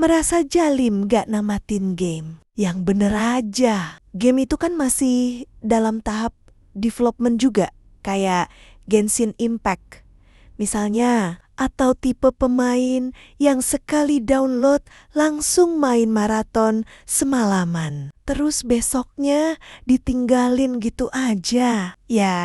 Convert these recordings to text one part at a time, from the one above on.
merasa jalim gak namatin game. Yang bener aja. Game itu kan masih dalam tahap development juga. Kayak Genshin Impact. Misalnya, atau tipe pemain yang sekali download langsung main maraton semalaman. Terus besoknya ditinggalin gitu aja. Ya,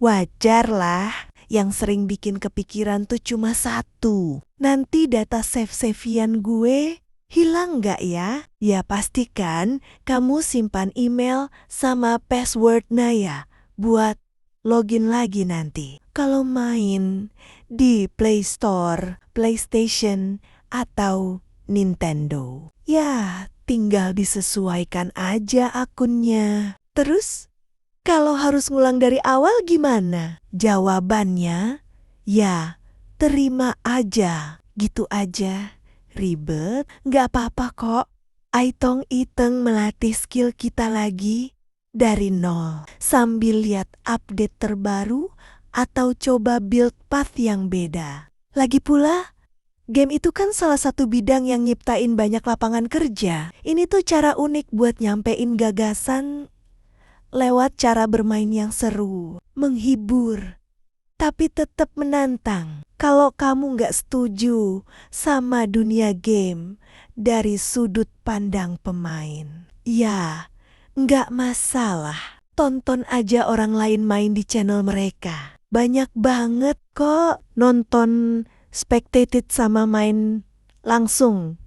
wajar lah. Yang sering bikin kepikiran tuh cuma satu. Nanti data save-savean gue hilang gak ya? Ya pastikan kamu simpan email sama passwordnya ya. Buat login lagi nanti. Kalau main di Play Store, PlayStation, atau Nintendo. Ya, tinggal disesuaikan aja akunnya. Terus, kalau harus ngulang dari awal gimana? Jawabannya, ya terima aja. Gitu aja. Ribet, gak apa-apa kok. Aitong iteng melatih skill kita lagi dari nol. Sambil lihat update terbaru atau coba build path yang beda. Lagi pula, game itu kan salah satu bidang yang nyiptain banyak lapangan kerja. Ini tuh cara unik buat nyampein gagasan lewat cara bermain yang seru, menghibur, tapi tetap menantang. Kalau kamu gak setuju sama dunia game dari sudut pandang pemain, ya gak masalah. Tonton aja orang lain main di channel mereka. Banyak banget kok nonton spectated sama main langsung.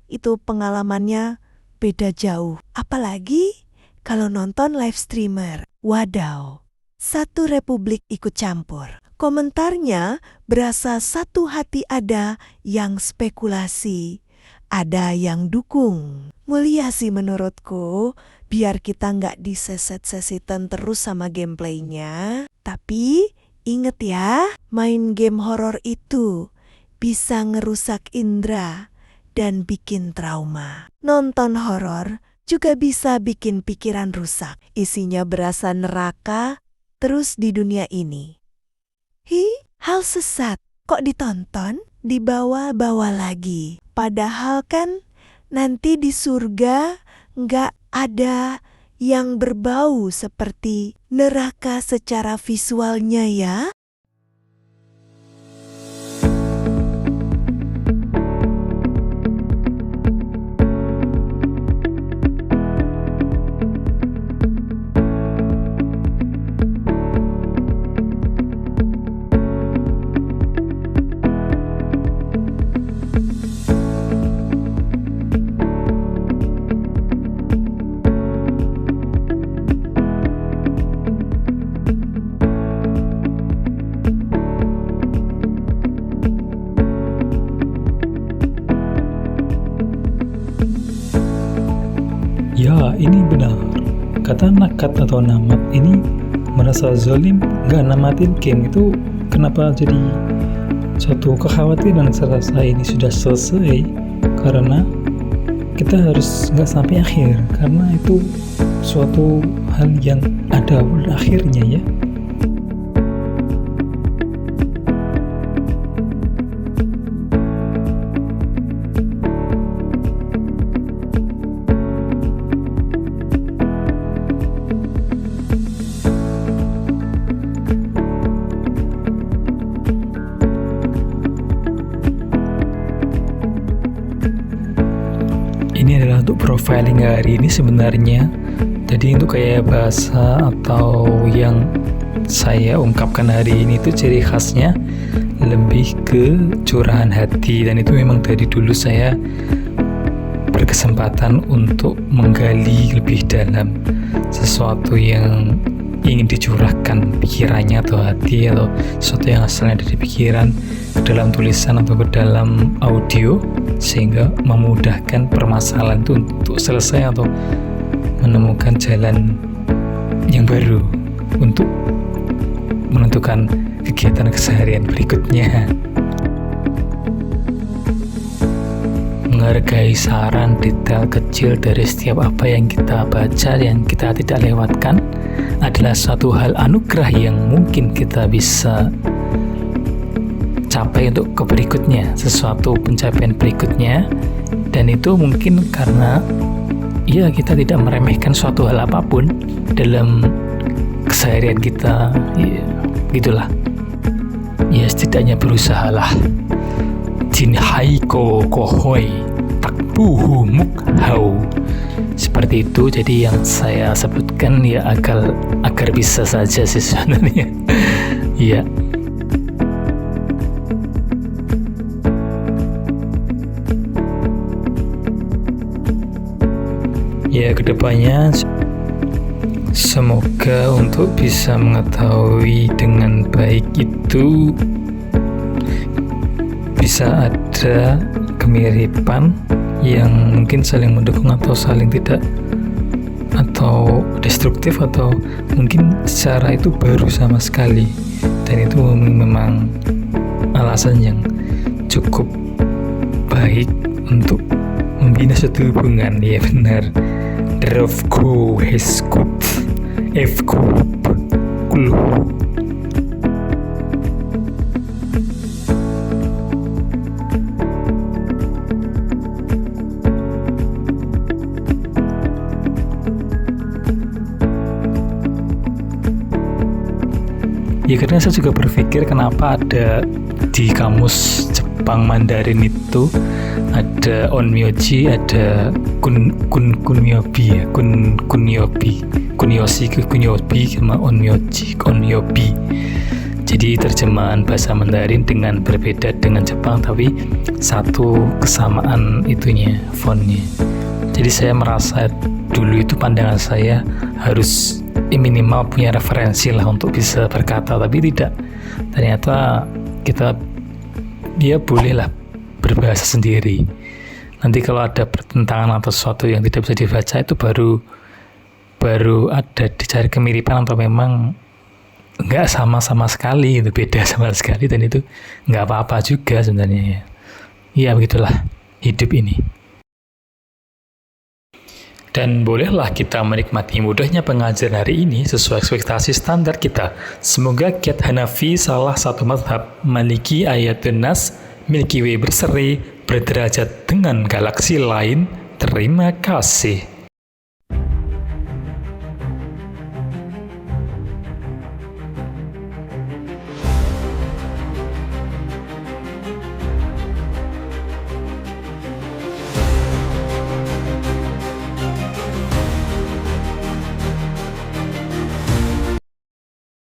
Itu pengalamannya beda jauh. Apalagi kalau nonton live streamer. Wadaw, satu republik ikut campur. Komentarnya berasa satu hati, ada yang spekulasi, ada yang dukung. Mulia sih menurutku, biar kita nggak diseset-sesitan terus sama gameplaynya. Tapi inget ya, main game horor itu bisa ngerusak indera dan bikin trauma. Nonton horor juga bisa bikin pikiran rusak. Isinya berasa neraka terus di dunia ini. Hal sesat kok ditonton, dibawa-bawa lagi. Padahal kan nanti di surga nggak ada yang berbau seperti neraka secara visualnya ya. Ya, ini benar. Kata Nakat atau Namat ini merasa zalim gak namatin game itu, kenapa jadi suatu kekhawatiran serasa ini sudah selesai, karena kita harus gak sampai akhir, karena itu suatu hal yang ada pada akhirnya ya. Ini adalah untuk profiling hari ini sebenarnya. Jadi untuk kayak bahasa atau yang saya ungkapkan hari ini itu ciri khasnya lebih ke curahan hati, dan itu memang dari dulu saya berkesempatan untuk menggali lebih dalam sesuatu yang ingin dicurahkan pikirannya atau hati atau sesuatu yang asalnya dari pikiran ke dalam tulisan atau ke dalam audio, sehingga memudahkan permasalahan itu untuk selesai atau menemukan jalan yang baru untuk menentukan kegiatan keseharian berikutnya. Menghargai saran detail kecil dari setiap apa yang kita baca, yang kita tidak lewatkan, adalah suatu hal anugerah yang mungkin kita bisa capai untuk ke berikutnya, sesuatu pencapaian berikutnya. Dan itu mungkin karena ya kita tidak meremehkan suatu hal apapun dalam keseharian kita, ya gitulah. Ya setidaknya berusahalah. Jin hai ko kohoi takbuhu mukhau. Seperti itu. Jadi yang saya sebutkan ya agar bisa saja sih sebenarnya. Iya. Ya kedepannya semoga untuk bisa mengetahui dengan baik itu bisa ada kemiripan yang mungkin saling mendukung atau saling tidak, atau destruktif, atau mungkin secara itu baru sama sekali, dan itu memang alasan yang cukup baik untuk membina suatu hubungan. Ya benar. Drofku heskut Fku kulu. Ya karena saya juga berpikir kenapa ada di kamus Jepang Mandarin itu ada onmyoji, ada kunyobi, kunyobi sama onyobi. Jadi terjemahan bahasa Mandarin dengan berbeda dengan Jepang, tapi satu kesamaan itunya, fontnya. Jadi saya merasa dulu itu pandangan saya harus minimal punya referensi lah untuk bisa berkata, tapi tidak. Ternyata kita bolehlah berbahasa sendiri. Nanti kalau ada pertentangan atau sesuatu yang tidak bisa dibaca, itu baru ada dicari kemiripan atau memang nggak sama sekali, itu beda sama sekali, dan itu nggak apa-apa juga sebenarnya. Ya begitulah hidup ini. Dan bolehlah kita menikmati mudahnya pengajaran hari ini sesuai ekspektasi standar kita. Semoga Kiat Hanafi, salah satu mazhab Maliki Ayatun Nas, Milky Way berseri, berderajat dengan galaksi lain. Terima kasih.